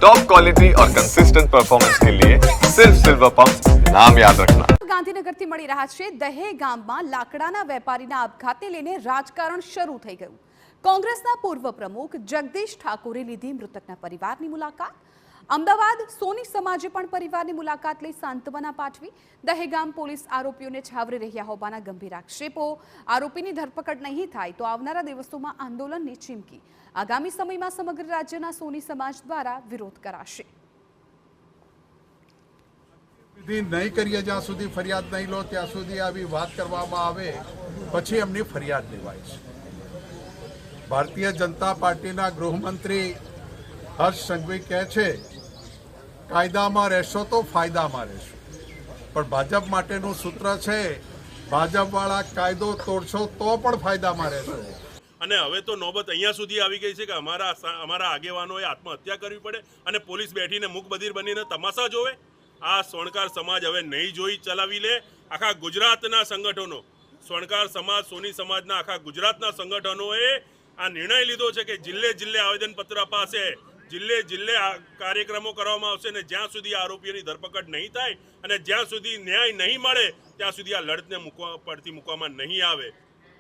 Top quality और consistent performance के लिए सिर्फ सिल्वर पंप नाम याद रखना। ગાંધીનગરથી મળી રહ્યા છે દહે ગામમાં લાકડાના વેપારીના આપઘાતને લઈને રાજકારણ શરૂ થઈ ગયું। કોંગ્રેસના પૂર્વ પ્રમુખ જગદીશ ઠાકોરે લીધી મૃતકના પરિવારની મુલાકાત। અમદાવાદ સોની સમાજે પણ પરિવારની મુલાકાત લઈ સાંત્વના પાઠવી। દહેગામ પોલીસ આરોપીઓને છાવરી રહ્યા હોવાના ગંભીર આક્ષેપો। આરોપીની ધરપકડ નહીં થાય તો આવનારા દિવસોમાં આંદોલનની ચીમકી। આગામી સમયમાં સમગ્ર રાજ્યના સોની સમાજ દ્વારા વિરોધ કરાશે। नहीं करिए ज्यां सुधी फरियाद नहीं लो त्या सुधी आवी बात करवामां आवे पछी एमनी फरियाद लेवाय छे। भारतीय जनता पार्टीना गृहमंत्री हर्ष संघवी कहे छे कायदामां रहेशो तो फायदामां रहेशो, पण भाजप माटेनुं सूत्र छे भाजपवाळा कायदो तोड़शो तो पण फायदामां रहेशो। અને હવે તો નોબત અહીંયા સુધી આવી ગઈ છે કે અમારા આગેવાનોએ આત્મહત્યા કરવી પડે અને પોલીસ બેઠીને મૂક બધિર બનીને તમાશા જોવે। આ સ્વર્ણકાર સમાજ હવે નહીં જોઈ ચલાવી લે। આખા ગુજરાતના સંગઠનો સ્વર્ણકાર સમાજ સોની સમાજના આખા ગુજરાતના સંગઠનોએ આ નિર્ણય લીધો છે કે જિલ્લે જિલ્લે આવેદનપત્ર અપાશે, જિલ્લે જિલ્લે કાર્યક્રમો કરવામાં આવશે અને જ્યાં સુધી આરોપીઓની ધરપકડ નહીં થાય અને જ્યાં સુધી ન્યાય નહીં મળે ત્યાં સુધી આ લડતને પડતી મૂકવામાં નહીં આવે।